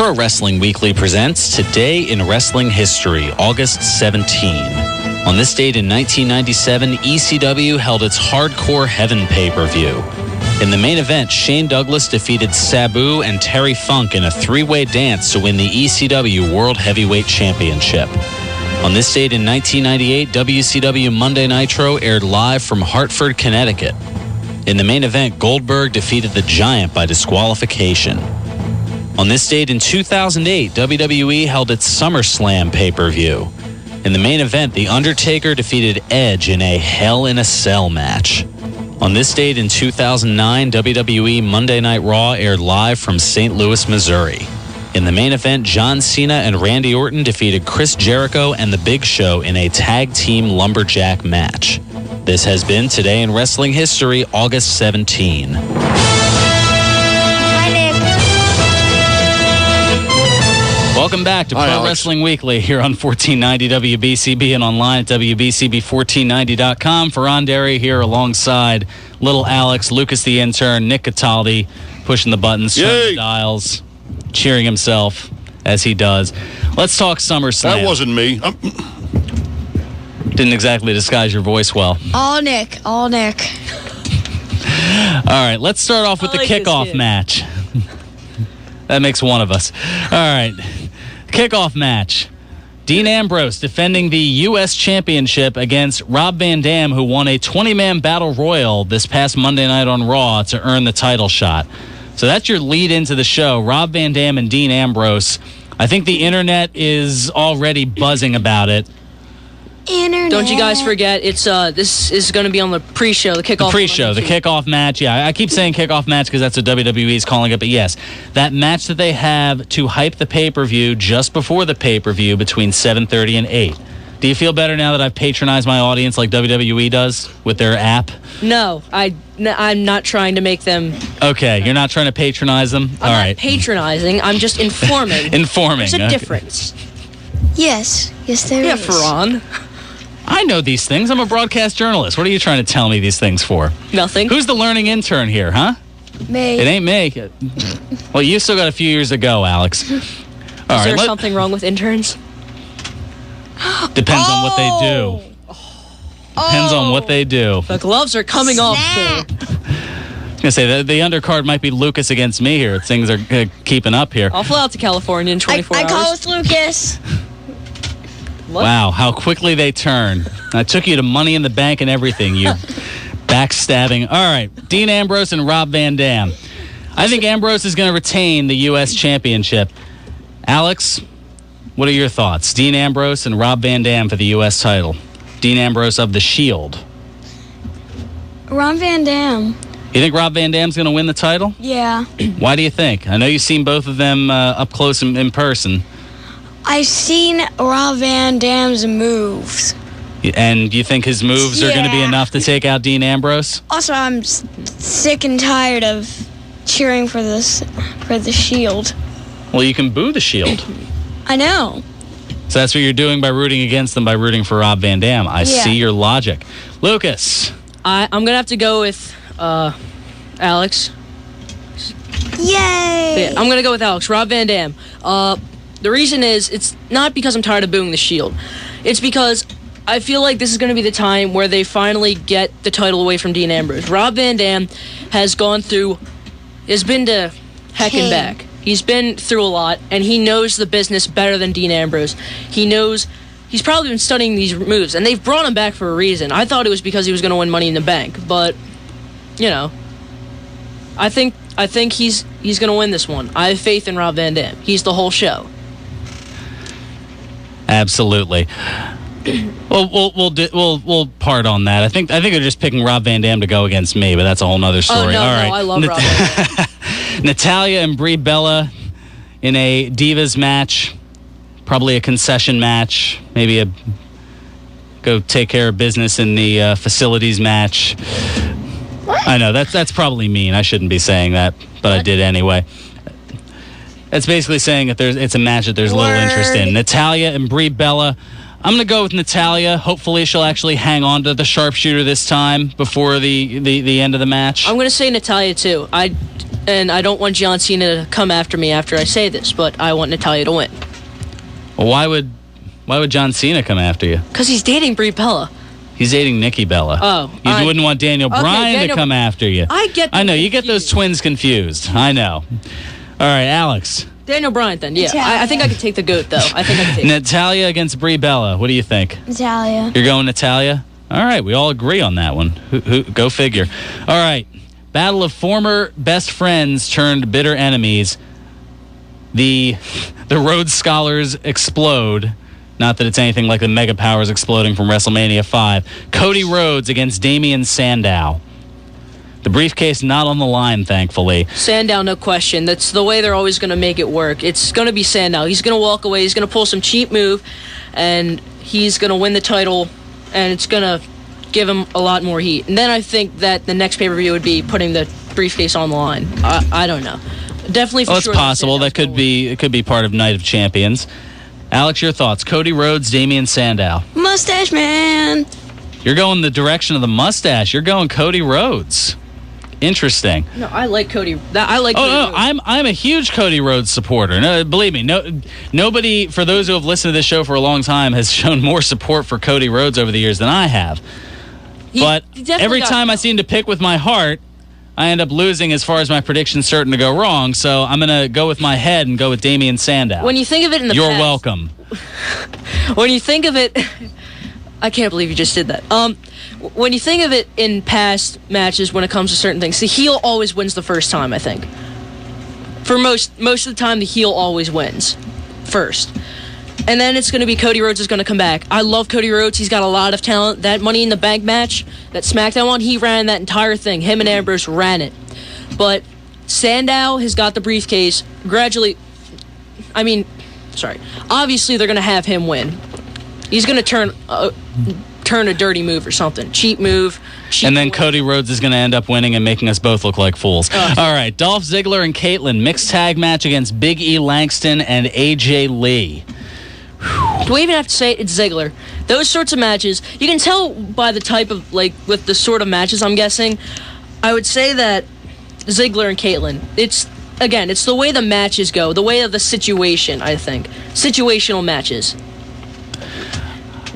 Pro Wrestling Weekly presents Today in Wrestling History, August 17. On this date in 1997, ECW held its Hardcore Heaven pay-per-view. In the main event, Shane Douglas defeated Sabu and Terry Funk in a three-way dance to win the ECW World Heavyweight Championship. On this date in 1998, WCW Monday Nitro aired live from Hartford, Connecticut. In the main event, Goldberg defeated the Giant by disqualification. On this date in 2008, WWE held its SummerSlam pay-per-view. In the main event, The Undertaker defeated Edge in a Hell in a Cell match. On this date in 2009, WWE Monday Night Raw aired live from St. Louis, Missouri. In the main event, John Cena and Randy Orton defeated Chris Jericho and The Big Show in a tag team lumberjack match. This has been Today in Wrestling History, August 17. Welcome back to Pro Wrestling Weekly here on 1490 WBCB and online at WBCB1490.com. Fearon Derry here alongside little Alex, Lucas the Intern, Nick Cataldi pushing the buttons, turning the dials, cheering himself as he does. Let's talk SummerSlam. That wasn't me. Didn't exactly disguise your voice well. All Nick. All right, let's start off with the kickoff match. That makes one of us. All right. Kickoff match. Dean Ambrose defending the U.S. Championship against Rob Van Dam, who won a 20-man battle royal this past Monday night on Raw to earn the title shot. So that's your lead into the show. Rob Van Dam and Dean Ambrose. I think the internet is already buzzing about it. Internet. Don't you guys forget, it's this is going to be on the pre-show, the kickoff. The kickoff match. Yeah, I keep saying kickoff match because that's what WWE is calling it. But yes, that match that they have to hype the pay-per-view just before the pay-per-view between 7:30 and 8. Do you feel better now that I've patronized my audience like WWE does with their app? No, I'm not trying to make them... Okay, you're not trying to patronize them? I'm not patronizing, I'm just informing. Informing. There's a difference. Yes, there is. Yeah, Fearon. I know these things. I'm a broadcast journalist. What are you trying to tell me these things for? Nothing. Who's the learning intern here, huh? Me. It ain't me. Well, you still got a few years to go, Alex. Is there something wrong with interns? Depends on what they do. Depends on what they do. The gloves are coming off. I was going to say, the undercard might be Lucas against me here. Things are keeping up here. I'll fly out to California in 24 hours. I call with Lucas. What? Wow, how quickly they turn. I took you to Money in the Bank and everything, you backstabbing. All right, Dean Ambrose and Rob Van Dam. I think Ambrose is going to retain the U.S. Championship. Alex, what are your thoughts? Dean Ambrose and Rob Van Dam for the U.S. title. Dean Ambrose of the Shield. Rob Van Dam. You think Rob Van Dam's going to win the title? Yeah. Why do you think? I know you've seen both of them up close in person. I've seen Rob Van Dam's moves. And you think his moves are going to be enough to take out Dean Ambrose? Also, I'm sick and tired of cheering for the Shield. Well, you can boo the Shield. I know. So that's what you're doing by rooting against them, by rooting for Rob Van Dam. I see your logic. Lucas. I'm going to have to go with Alex. Yay! Yeah, I'm going to go with Alex. Rob Van Dam. The reason is, it's not because I'm tired of booing the Shield. It's because I feel like this is going to be the time where they finally get the title away from Dean Ambrose. Rob Van Dam has been to heck and back. He's been through a lot, and he knows the business better than Dean Ambrose. He's probably been studying these moves, and they've brought him back for a reason. I thought it was because he was going to win Money in the Bank, but, I think he's going to win this one. I have faith in Rob Van Dam. He's the whole show. Absolutely. Well, we'll part on that. I think they're just picking Rob Van Dam to go against me, but that's a whole other story. Oh, no, all right. I love Rob Van Dam. Natalia and Brie Bella in a Divas match, probably a concession match, maybe go take care of business in the facilities match. I know that's probably mean. I shouldn't be saying that, but I did anyway. It's basically saying that it's a match that there's little interest in. Natalia and Brie Bella. I'm going to go with Natalia. Hopefully she'll actually hang on to the sharpshooter this time before the end of the match. I'm going to say Natalia, too. and I don't want John Cena to come after me after I say this, but I want Natalya to win. Well, why would John Cena come after you? Because he's dating Brie Bella. He's dating Nikki Bella. Oh. You wouldn't want Daniel Bryan to come after you. I know, you get those twins confused. I know. All right, Alex. Daniel Bryan, then, yeah. I think I could take the GOAT, though. I think I could take Natalya against Brie Bella. What do you think? Natalya. You're going Natalya? All right, we all agree on that one. Go figure. All right, battle of former best friends turned bitter enemies. The Rhodes Scholars explode. Not that it's anything like the Mega Powers exploding from WrestleMania 5. Cody Rhodes against Damian Sandow. The briefcase not on the line, thankfully. Sandow, no question. That's the way they're always going to make it work. It's going to be Sandow. He's going to walk away. He's going to pull some cheap move, and he's going to win the title, and it's going to give him a lot more heat. And then I think that the next pay-per-view would be putting the briefcase on the line. I don't know. Definitely for sure. It's possible. That could be part of Night of Champions. Alex, your thoughts? Cody Rhodes, Damian Sandow. Mustache Man. You're going the direction of the mustache. You're going Cody Rhodes. Interesting. No, I like Cody. Cody Rhodes. I'm a huge Cody Rhodes supporter. No, believe me, nobody, for those who have listened to this show for a long time, has shown more support for Cody Rhodes over the years than I have. But every time I seem to pick with my heart, I end up losing as far as my predictions starting to go wrong. So I'm going to go with my head and go with Damian Sandow. When you think of it in the You're past, welcome. When you think of it, I can't believe you just did that. When you think of it in past matches, when it comes to certain things, the heel always wins the first time, I think. For most of the time, the heel always wins first. And then it's going to be Cody Rhodes is going to come back. I love Cody Rhodes. He's got a lot of talent. That Money in the Bank match, that SmackDown one, he ran that entire thing. Him and Ambrose ran it. But Sandow has got the briefcase. Obviously they're going to have him win. He's going to turn a dirty move or something. Cheap move. And then Cody Rhodes is going to end up winning and making us both look like fools. All right, Dolph Ziggler and Caitlyn, mixed tag match against Big E Langston and AJ Lee. Do we even have to say it? It's Ziggler. Those sorts of matches, you can tell by the type of, with the sort of matches I'm guessing, I would say that Ziggler and Caitlyn, it's the way the matches go, the way of the situation, I think. Situational matches.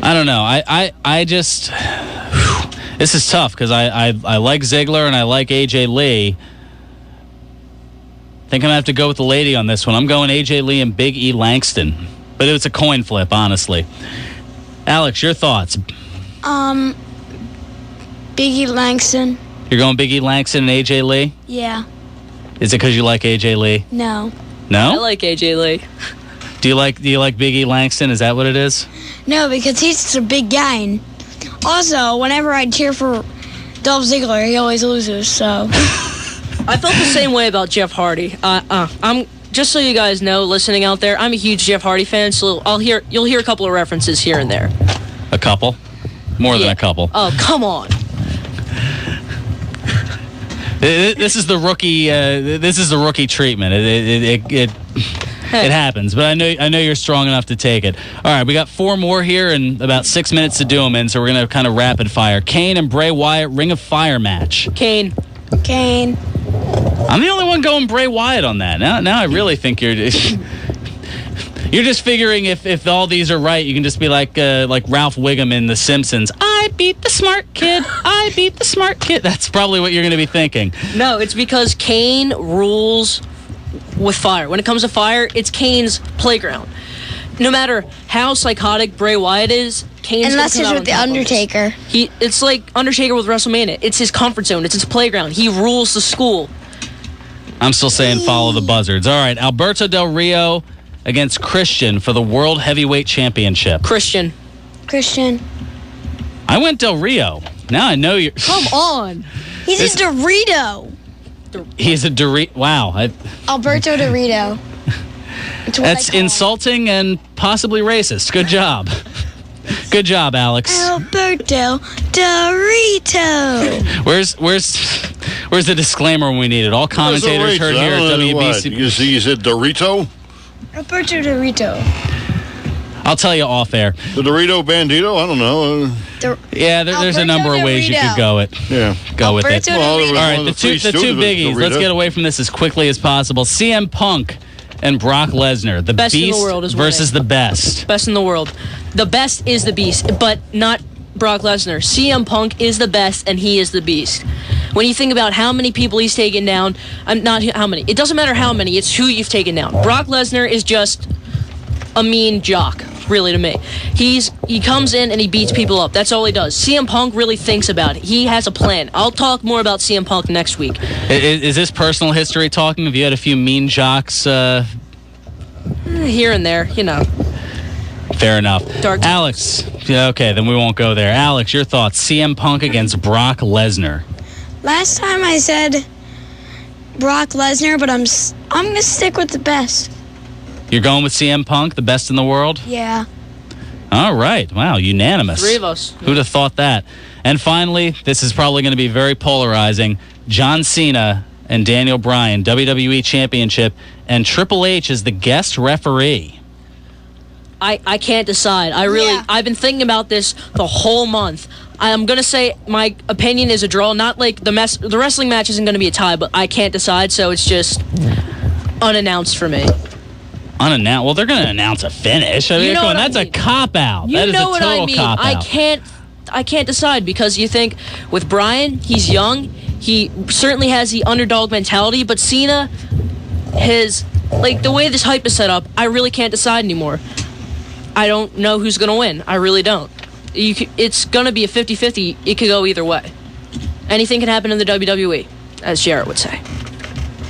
I don't know. I just... This is tough because I like Ziggler and I like AJ Lee. I think I'm going to have to go with the lady on this one. I'm going AJ Lee and Big E Langston. But it was a coin flip, honestly. Alex, your thoughts? Big E Langston. You're going Big E Langston and AJ Lee? Yeah. Is it because you like AJ Lee? No. No? I like AJ Lee. Do you like Big E Langston? Is that what it is? No, because he's just a big guy. And also, whenever I cheer for Dolph Ziggler, he always loses, so. I felt the same way about Jeff Hardy. I'm just so you guys know, listening out there, I'm a huge Jeff Hardy fan, so you'll hear a couple of references here and there. A couple? More than a couple. Oh, come on. This is the rookie. This is the rookie treatment. It happens, but I know you're strong enough to take it. All right, we got 4 more here and about 6 minutes to do them in, so we're gonna kind of rapid fire. Kane and Bray Wyatt Ring of Fire match. Kane. I'm the only one going Bray Wyatt on that. Now I really think you're just figuring if all these are right, you can just be like Ralph Wiggum in The Simpsons. I beat the smart kid. I beat the smart kid. That's probably what you're going to be thinking. No, it's because Kane rules with fire. When it comes to fire, it's Kane's playground. No matter how psychotic Bray Wyatt is, Kane's unless he's with the Undertaker. It's like Undertaker with WrestleMania. It's his comfort zone. It's his playground. He rules the school. I'm still saying follow the buzzards. All right, Alberto Del Rio against Christian for the World Heavyweight Championship. Christian. I went Del Rio. Now I know you're... Come on. He's a Dorito. He's a Dorito. Wow. Alberto Dorito. That's insulting and possibly racist. Good job. Good job, Alex. Alberto Dorito. Where's the disclaimer when we need it? All commentators heard here at WBC. You said Dorito? Alberto Dorito. I'll tell you off air. The Dorito Bandito? I don't know. There's a number of ways you could go it. Yeah. Go with it. Well, all right, the two biggies. Let's get away from this as quickly as possible. CM Punk and Brock Lesnar. The best Beast in the world is versus the best. Best in the world. The best is the Beast, but not Brock Lesnar. CM Punk is the best, and he is the Beast. When you think about how many people he's taken down, not how many. It doesn't matter how many. It's who you've taken down. Brock Lesnar is just a mean jock, really, to me. He comes in and he beats people up. That's all he does. CM Punk really thinks about it. He has a plan. I'll talk more about CM Punk next week. Is this personal history talking? Have you had a few mean jocks? Here and there, Fair enough. Dark Alex. Yeah, okay, then we won't go there. Alex, your thoughts. CM Punk against Brock Lesnar. Last time I said Brock Lesnar, but I'm going to stick with the best. You're going with CM Punk, the best in the world? Yeah. All right. Wow, unanimous. 3 of us. Who'd have thought that? And finally, this is probably going to be very polarizing. John Cena and Daniel Bryan, WWE Championship, and Triple H is the guest referee. I can't decide. I've been thinking about this the whole month. I'm going to say my opinion is a draw. Not like the wrestling match isn't going to be a tie, but I can't decide, so it's just unannounced for me. Unannounced? Well, they're going to announce a finish. I mean, that's a cop-out. That is a total cop-out. I can't decide because you think with Bryan, he's young. He certainly has the underdog mentality, but Cena, the way this hype is set up, I really can't decide anymore. I don't know who's going to win. I really don't. It's going to be a 50-50. It could go either way. Anything can happen in the WWE, as Jarrett would say.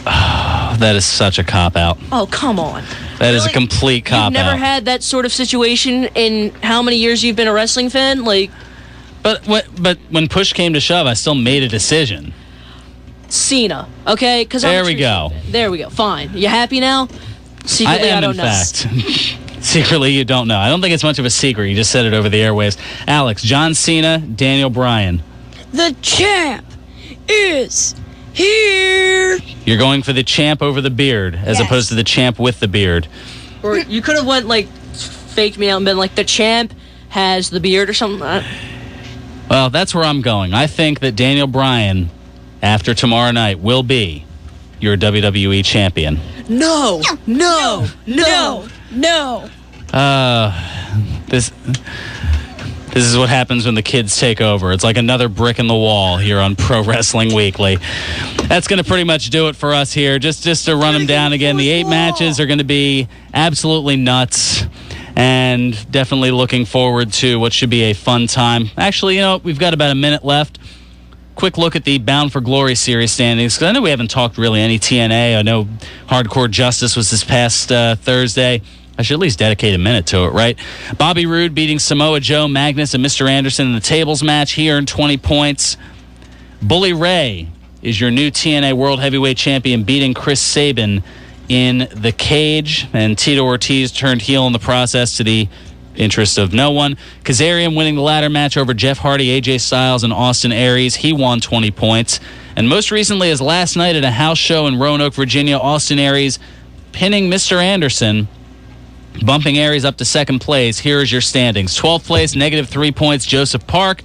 That is such a cop-out. Oh, come on. That is a complete cop-out. You've never had that sort of situation in how many years you've been a wrestling fan? But when push came to shove, I still made a decision. Cena, okay? There we go. There we go. Fine. You happy now? Secretly, I don't know. In fact. Secretly, you don't know. I don't think it's much of a secret. You just said it over the airwaves. Alex, John Cena, Daniel Bryan. The champ is here. You're going for the champ over the beard as opposed to the champ with the beard. Or you could have faked me out and been like, the champ has the beard or something. Well, that's where I'm going. I think that Daniel Bryan, after tomorrow night, will be your WWE champion. No. This is what happens when the kids take over. It's like another brick in the wall here on Pro Wrestling Weekly. That's going to pretty much do it for us here. Just to run them down again, the 8 matches are going to be absolutely nuts. And definitely looking forward to what should be a fun time. Actually, we've got about a minute left. Quick look at the Bound for Glory series standings, because I know we haven't talked really any TNA. I know Hardcore Justice was this past Thursday. I should at least dedicate a minute to it, right? Bobby Roode beating Samoa Joe, Magnus, and Mr. Anderson in the tables match. He earned 20 points. Bully Ray is your new TNA World Heavyweight Champion, beating Chris Sabin in the cage. And Tito Ortiz turned heel in the process, to the interest of no one. Kazarian winning the ladder match over Jeff Hardy, AJ Styles, and Austin Aries. He won 20 points. And most recently, as last night at a house show in Roanoke, Virginia, Austin Aries pinning Mr. Anderson, bumping Aries up to second place. Here is your standings. 12th place, -3 points, Joseph Park.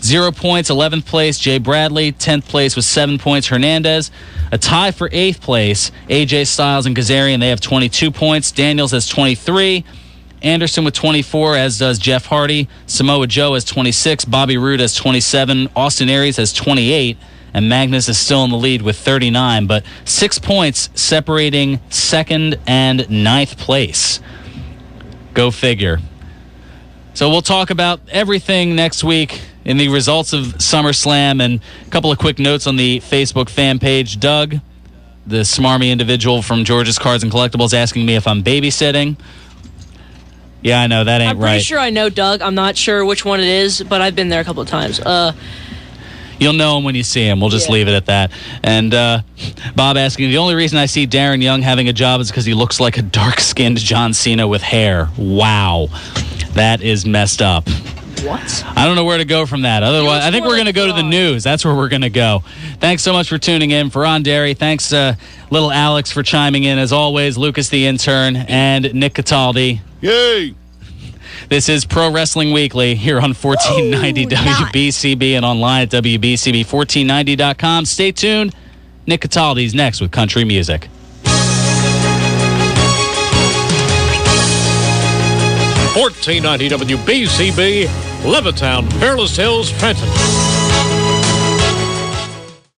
0 points, 11th place, Jay Bradley. 10th place with 7 points, Hernandez. A tie for 8th place, AJ Styles and Kazarian. They have 22 points. Daniels has 23. Anderson with 24, as does Jeff Hardy. Samoa Joe has 26. Bobby Roode has 27. Austin Aries has 28. And Magnus is still in the lead with 39. But 6 points separating 2nd and 9th place. Go figure. So we'll talk about everything next week in the results of SummerSlam, and a couple of quick notes on the Facebook fan page. Doug, the smarmy individual from George's Cards and Collectibles, asking me if I'm babysitting. Yeah, I know, that ain't right. I'm pretty sure I know Doug. I'm not sure which one it is, but I've been there a couple of times. You'll know him when you see him. We'll just leave it at that. And Bob asking, the only reason I see Darren Young having a job is because he looks like a dark-skinned John Cena with hair. Wow. That is messed up. What? I don't know where to go from that. Otherwise, I think we're going to go to the news. That's where we're going to go. Thanks so much for tuning in. For Ron Derry, thanks little Alex for chiming in. As always, Lucas the intern and Nick Cataldi. Yay! This is Pro Wrestling Weekly here on 1490 WBCB and online at WBCB1490.com. Stay tuned. Nick Cataldi's next with country music. 1490 WBCB, Levittown, Fairless Hills, Trenton.